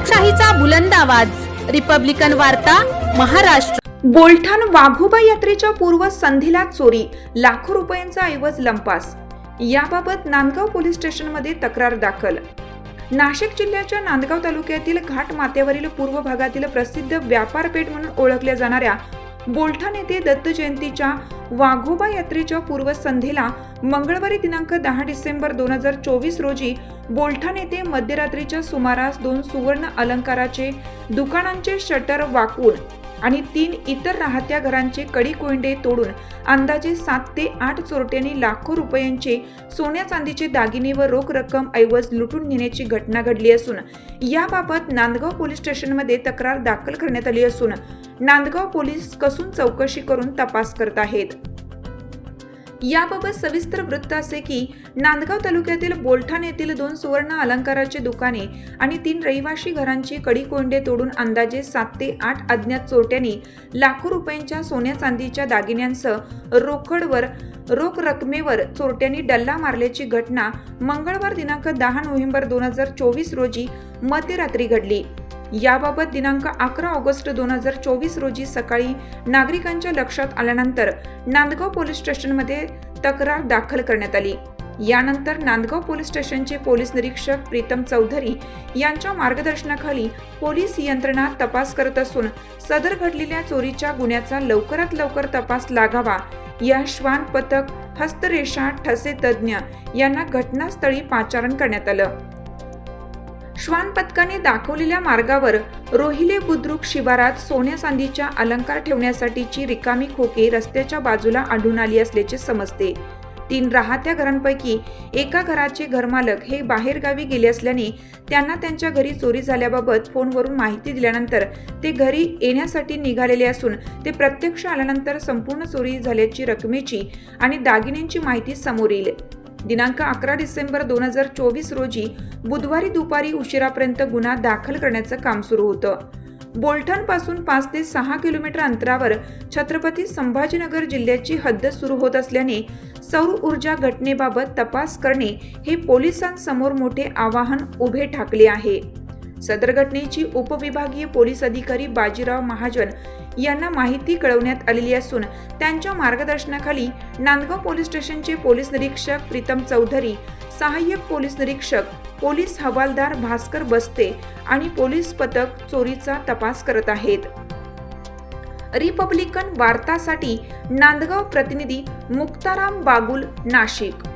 लोकशाहीचा बुलंद आवाज, रिपब्लिकन वार्ता, महाराष्ट्र। बोलठाण वाघोबा यात्रेच्या पूर्व संध्येला चोरी, लाखो रुपयांचा ऐवज लंपास। याबाबत नांदगाव पोलीस स्टेशनमध्ये तक्रार दाखल। नाशिक जिल्ह्याच्या नांदगाव तालुक्यातील घाट माथ्यावरील पूर्व भागातील प्रसिद्ध व्यापारपेठ म्हणून ओळखल्या जाणाऱ्या बोलठाण येथे दत्त जयंतीच्या वाघोबा यात्रेच्या पूर्व संध्येला मंगळवारी दिनांक 10 डिसेंबर 2024 रोजी बोलठाण येथे मध्यरात्रीच्या सुमारास 2 सुवर्ण अलंकाराचे दुकानांचे शटर वाकवून आणि 3 इतर राहत्या घरांचे कडी कोंडे तोडून अंदाजे 7 ते 8 चोरट्यांनी लाखो रुपयांचे सोन्या चांदीचे दागिने व रोख रक्कम ऐवज लुटून नेण्याची घटना घडली असून याबाबत नांदगाव पोलीस स्टेशनमध्ये तक्रार दाखल करण्यात आली असून नांदगाव पोलीस कसून चौकशी करून तपास करत आहेत। याबाबत सविस्तर वृत्त असे की नांदगाव तालुक्यातील बोलठाण येथील 2 सुवर्ण अलंकाराचे दुकाने आणि 3 रहिवाशी घरांची कडी कोंडे तोडून अंदाजे 7 ते 8 अज्ञात चोरट्यांनी लाखो रुपयांच्या सोन्या चांदीच्या दागिन्यांसह रोख रकमेवर चोरट्यांनी डल्ला मारल्याची घटना मंगळवार दिनांक 10 नोव्हेंबर 2024 रोजी मध्यरात्री घडली। याबाबत दिनांक 11 ऑगस्ट 2024 रोजी सकाळी नागरिकांच्या लक्षात आल्यानंतर नांदगाव पोलीस स्टेशनमध्ये तक्रार दाखल करण्यात आली। यानंतर नांदगाव पोलीस स्टेशनचे पोलीस निरीक्षक प्रीतम चौधरी यांच्या मार्गदर्शनाखाली पोलीस यंत्रणा तपास करत असून सदर घडलेल्या चोरीच्या गुन्ह्याचा लवकरात लवकर तपास लागावा या श्वान पथक, हस्तरेषा, ठसे तज्ञ यांना घटनास्थळी पाचारण करण्यात आलं। श्वान पथकाने दाखवलेल्या मार्गावर रोहिले बुद्रुक शिवारात सोन्या चांदीच्या अलंकार ठेवण्यासाठीची रिकामी खोके रस्त्याच्या बाजूला आढळून आली असल्याचे समजते। 3 राहत्या घरांपैकी एका घराचे घरमालक हे बाहेरगावी गेले असल्याने त्यांना त्यांच्या घरी चोरी झाल्याबाबत फोनवरून माहिती दिल्यानंतर ते घरी येण्यासाठी निघालेले असून ते प्रत्यक्ष आल्यानंतर संपूर्ण चोरी झाल्याची रकमेची आणि दागिन्यांची माहिती समोर येईल। दिनांक 11 डिसेंबर 2024 रोजी बुधवारी दुपारी उशिरापर्यंत गुन्हा दाखल करण्याचं काम सुरू होतं। बोलठाण पासून 5 ते 6 किलोमीटर अंतरावर छत्रपती संभाजीनगर जिल्ह्याची हद्द सुरू होत असल्याने सौर ऊर्जा घटनेबाबत तपास करणे हे पोलिसांसमोर मोठे आव्हान उभे ठाकले आहे। सदर घटनेची उपविभागीय पोलीस अधिकारी बाजीराव महाजन यांना माहिती कळवण्यात आलेली असून त्यांच्या मार्गदर्शनाखाली नांदगाव पोलीस स्टेशनचे पोलीस निरीक्षक प्रीतम चौधरी, सहाय्यक पोलीस निरीक्षक, पोलीस हवालदार भास्कर बस्ते आणि पोलीस पथक चोरीचा तपास करत आहेत। रिपब्लिकन वार्तासाठी नांदगाव प्रतिनिधी मुक्ताराम बागुल, नाशिक।